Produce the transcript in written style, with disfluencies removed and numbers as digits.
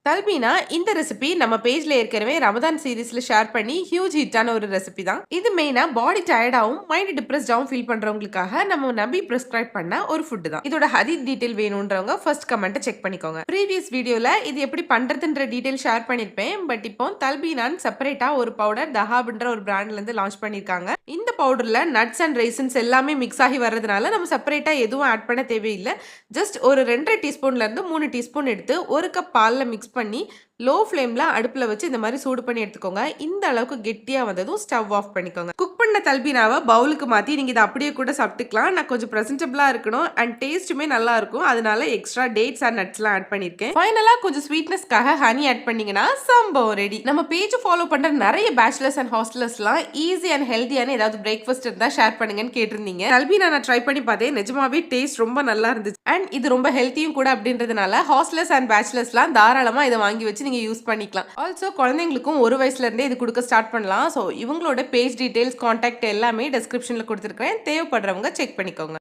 தல்பீனா இந்த ரெசிபி நம்ம பேஜ்ல ஏற்கனவே ரமதான் சீரிஸ்ல ஷேர் பண்ணி ஹியூஜ் ஹிட்டான ஒரு ரெசிபி தான். இது மெயினா பாடி டயர்டாவும் மைண்ட் டிப்ரெஸ்டாவும் ஃபீல் பண்றவங்களுக்காக நம்ம நபி பிரிஸ்கிரைப் பண்ண ஒரு ஃபுட் தான். இதோட ஹதீத் டீடைல் வேணும்ன்றவங்க ஃபர்ஸ்ட் கமெண்ட் செக் பண்ணிக்கோங்க. ப்ரீவியஸ் வீடியோல இது எப்படி பண்றதுன்ற டீடைல் ஷேர் பண்ணிருப்பேன். பட் இப்போ தல்பீனான் செப்பரேட்டா ஒரு பவுடர் தஹாப்ன்ற ஒரு பிராண்ட்ல இருந்து லான்ச் பண்ணிருக்காங்க. இந்த பவுடர்ல நட்ஸ் அண்ட் ரைசன்ஸ் எல்லாமே மிக்ஸ் ஆகி வர்றதுனால நம்ம செப்பரேட்டா எதுவும் ஆட் பண்ண தேவையில்லை. ஜஸ்ட் ஒரு 2.5 டீஸ்பூன்ல இருந்து 3 டீஸ்பூன் எடுத்து ஒரு கப் பால்ல மிக்ஸ் பண்ணி லோ ஃப்ளேம்ல அடுப்புல வச்சு இந்த மாதிரி சூடு பண்ணி எடுத்துக்கோங்க. இந்த அளவுக்கு கெட்டியா வந்ததும் ஸ்டவ் ஆஃப் பண்ணிக்கோங்க. குக் பண்ண தல்பீனாவை பவுலுக்கு மாத்தி நீங்க இதை அப்படியே கூட சாப்பிட்டுக்கலாம். நான் கொஞ்சம் பிரசன்டபிளா இருக்கணும் அண்ட் டேஸ்ட்டுமே நல்லா இருக்கும். அதனால எக்ஸ்ட்ரா டேட்ஸ் அண்ட் நட்ஸ்லாம் ஆட் பண்ணிருக்கேன். ஃபைனலா கொஞ்சம் ஸ்வீட்னஸ்க்காக ஹனி ஆட் பண்ணீங்கன்னா சம்பவம் ரெடி. நம்ம பேஜ் ஃபாலோ பண்ற நிறைய பேச்சுலர்ஸ் அண்ட் ஹாஸ்டலர்ஸ்லாம் ஈஸி அண்ட் ஹெல்தியான ஏதாவது பிரேக்ஃபாஸ்ட் இருந்தா ஷேர் பண்ணுங்கன்னு கேட்டிருந்தீங்க. தல்பீனா நான் ட்ரை பண்ணி பார்த்தேன். நிஜமாவே டேஸ்ட் ரொம்ப நல்லா இருந்துச்சு அண்ட் இது ரொம்ப ஹெல்த்தியும் கூட அப்படின்றதுனால ஹாஸ்டலர்ஸ் அண்ட் பேச்சுலர்ஸ்லாம் தாராளமா இதை வாங்கி வச்சு நீங்க யூஸ் பண்ணிக்கலாம். ஆல்சோ குழந்தைங்களுக்கும் 1 வயசுல இருந்தே இது கொடுக்க ஸ்டார்ட் பண்ணலாம். ஸோ இவங்களோட பேஜ் டீடைல்ஸ் கான்டாக்ட் எல்லாமே டிஸ்கிரிப்ஷன்ல கொடுத்துருக்கேன். தேவைப்படுறவங்க செக் பண்ணிக்கோங்க.